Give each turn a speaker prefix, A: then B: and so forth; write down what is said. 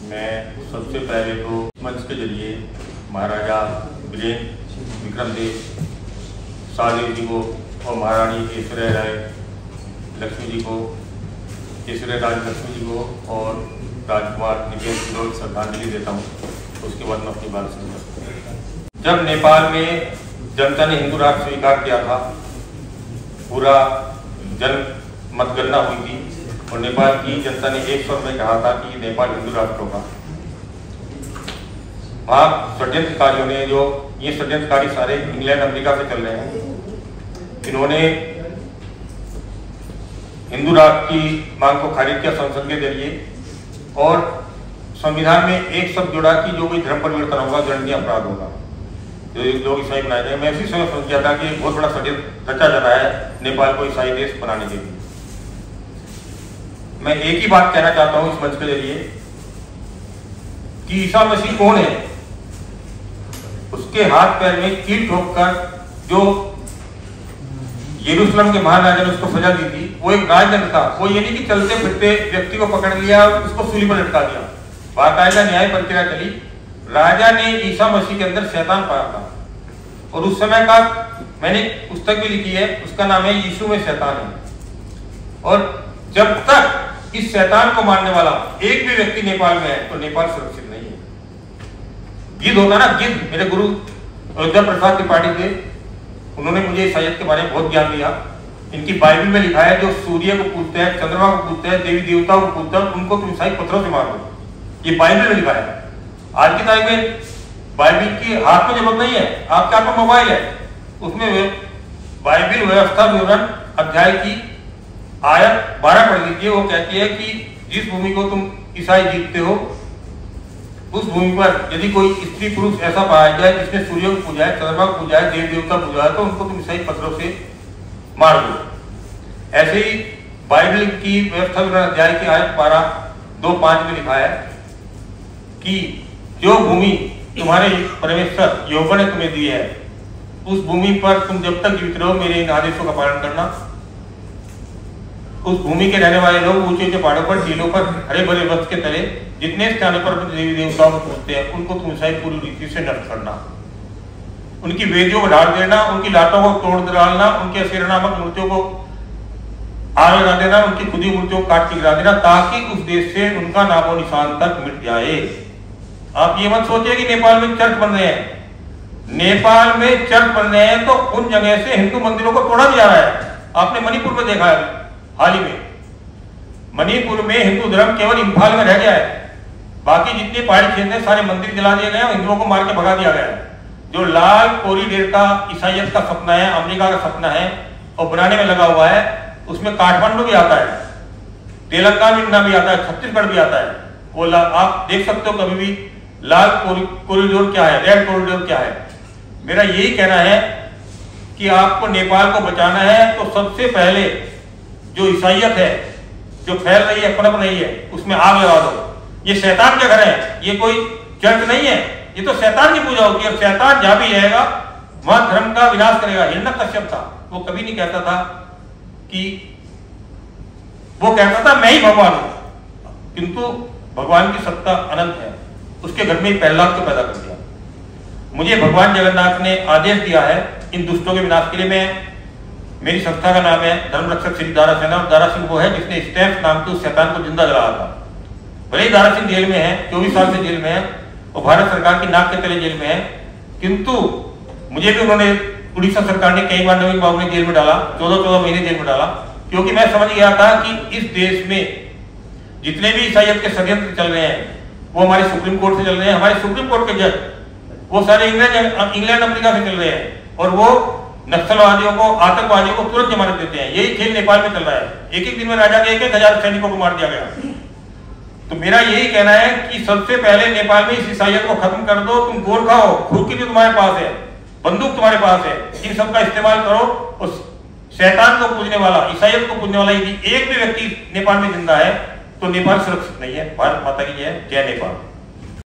A: मैं सबसे पहले तो मंच के जरिए महाराजा वीरेंद्र विक्रम देव शाहदेव जी को और महारानी ऐश्वर्या राय लक्ष्मी जी को, ऐश्वर्या राज लक्ष्मी जी को और राजकुमार निकेश को श्रद्धांजलि देता हूँ। उसके बाद मैं अपनी बात शुरू करता हूँ। जब नेपाल में जनता ने हिंदू राष्ट्र स्वीकार किया था, पूरा जन मतगणना हुई थी और नेपाल की जनता ने एक स्वर में कहा था कि नेपाल हिंदू राष्ट्र होगा। वहाँ षड्यंत्रकारियों ने, जो ये षड्यंत्रकारी सारे इंग्लैंड अमेरिका से चल रहे हैं, इन्होंने हिंदू राष्ट्र की मांग को खारिज किया संसद के जरिए और संविधान में एक शब्द जोड़ा कि जो कोई धर्म परिवर्तन होगा दंडनीय अपराध होगा, जो लोग ईसाई बनाए जाए। मैं इसी समय समझ गया था कि बहुत बड़ा षड्यंत्र रचा जा रहा है नेपाल को ईसाई देश बनाने के लिए। मैं एक ही बात कहना चाहता हूं इस मंच के जरिए कि ईसा मसीह कौन है। उसके हाथ पैर में कील ठोककर जो यरूशलेम के महाराजा ने उसको सजा दी थी, वो एक राजदंड था। वो ये नहीं कि चलते फिरते व्यक्ति को पकड़ लिया और उसको सूली पर लटका दिया। बाकायदा न्याय प्रक्रिया चली। राजा ने ईसा मसीह के अंदर शैतान पाया था और उस समय का मैंने पुस्तक भी लिखी है, उसका नाम है यीशु में शैतान है। और जब तक इस शैतान को मारने वाला एक भी व्यक्ति नेपाल में है तो नेपाल सुरक्षित नहीं है। गिद्ध होता ना, गिद्ध। मेरे गुरु अयोध्या प्रसाद त्रिपाठी थे, उन्होंने मुझे ईसाईयत के बारे में बहुत ज्ञान दिया। इनकी बाइबल में लिखा है जो सूर्य को पूजते हैं, चंद्रमा को पूजते हैं, देवी देवताओं को पूजते हैं, उनको तुम ईसाई पत्थरों से मार दो। ये बाइबल में लिखा है। आज की तारीख में बाइबल की हाथ में जरूरत नहीं है, आपके हाथ में मोबाइल है, उसमें बाइबल व्यवस्था विवरण अध्याय की आयत 12 पढ़ लीजिए। वो कहती है कि जिस भूमि को तुम ईसाई जीतते हो, उस भूमि पर यदि कोई स्त्री पुरुष ऐसा पाया जाए जिसने सूर्य को पूजा है, चंद्रमा को पूजा है, देवी देवता पूजा है, तो उनको तुम ईसाई पत्थरों से मार दो। ऐसे ही बाइबल की व्यवस्था विवरण अध्याय की आयत 12:2-5 में लिखा है कि जो भूमि तुम्हारे परमेश्वर यहोवा ने तुम्हें दी है, उस भूमि पर तुम जब तक जीवित रहो मेरे इन आदेशों का पालन करना। उस भूमि के रहने वाले लोग ऊंचे ऊंचे पहाड़ों पर, टीलों पर, हरे भरे वृक्ष के तले जितने स्थानों पर देवी देवताओं को पूजते हैं, उनको तुम ईसाई पूरी रीति से नष्ट करना। उनकी वेदियों को ढाल देना, उनकी लातों को तोड़ डालना, उनके अशेरा नामक मूर्तियों को आग लगा देना, उनकी खुदी मूर्तियों को काट के गिरा देना, ताकि उस देश से उनका नामो निशान तक मिट जाए। आप ये मत सोचिए कि नेपाल में चर्च बन रहे हैं। नेपाल में चर्च बन रहे हैं तो उन जगह से हिंदू मंदिरों को तोड़ा भी जा रहा है। आपने मणिपुर में देखा है, हाल ही में मणिपुर में हिंदू धर्म केवल इम्फाल में रह गया है। बाकी जितने पहाड़ी क्षेत्र हैं सारे मंदिर जला दिए गए, हिंदुओं को मार के भगा दिया गया है। जो लाल कोरिडोर का ईसाईयत का सपना है, अमेरिका का सपना है और बनाने में लगा हुआ है, उसमें काठमांडू भी आता है, तेलंगाना भी आता है, छत्तीसगढ़ भी आता है। वो आप देख सकते हो कभी भी लाल कोरिडोर क्या है, रेड कोरिडोर क्या है। मेरा यही कहना है कि आपको नेपाल को बचाना है तो सबसे पहले जो ईसाईयत है जो फैल रही है, पनप रही है, उसमें आग लगा दो। ये शैतान के घर है, ये कोई चर्च नहीं है, ये तो शैतान की पूजा होती है। और शैतान जहां भी रहेगा वहां धर्म का विनाश करेगा। हिरण्यकश्यप था, वो कभी नहीं कहता था कि, वो कहता था मैं ही भगवान हूं, किंतु भगवान की सत्ता अनंत है। उसके घर में प्रहलाद को पैदा कर दिया। मुझे भगवान जगन्नाथ ने आदेश दिया है इन दुष्टों के विनाश के लिए। मेरी संस्था का नाम है धर्म रक्षक श्री दारा सेना। दारा सिंह वो है जिसने स्टैम्प नाम के उस शैतान को जिंदा जलाया था। भले ही दारा सिंह जेल में है, 24 साल से जेल में है और भारत सरकार की नाक के तले जेल में है, किंतु मुझे भी उन्होंने, उड़ीसा सरकार ने कई बार नवीन बाबू ने जेल में डाला, 14 महीने जेल में डाला, क्योंकि मैं समझ गया था कि इस देश में जितने भी ईसाईयत के षड्यंत्र चल रहे हैं वो हमारे सुप्रीम कोर्ट से चल रहे हैं। हमारे सुप्रीम कोर्ट के जज वो सारे इंग्लैंड अमेरिका से चल रहे हैं और वो नक्सलवादियों को, आतंकवादियों को तुरंत जमानत देते हैं। यही खेल नेपाल में चल रहा है। एक दिन में राजा के 1,000 सैनिकों को मार दिया गया। तो मेरा यही कहना है कि सबसे पहले नेपाल में इस ईसाईयत को खत्म कर दो। तुम गोरखा हो, खुद की भी तुम्हारे पास है, बंदूक तुम्हारे पास है, इन सब का इस्तेमाल करो। और शैतान को पूजने वाला, ईसाईयत को पूजने वाला यदि एक भी व्यक्ति नेपाल में जिंदा है तो नेपाल सुरक्षित नहीं है। भारत माता की जय। जय नेपाल।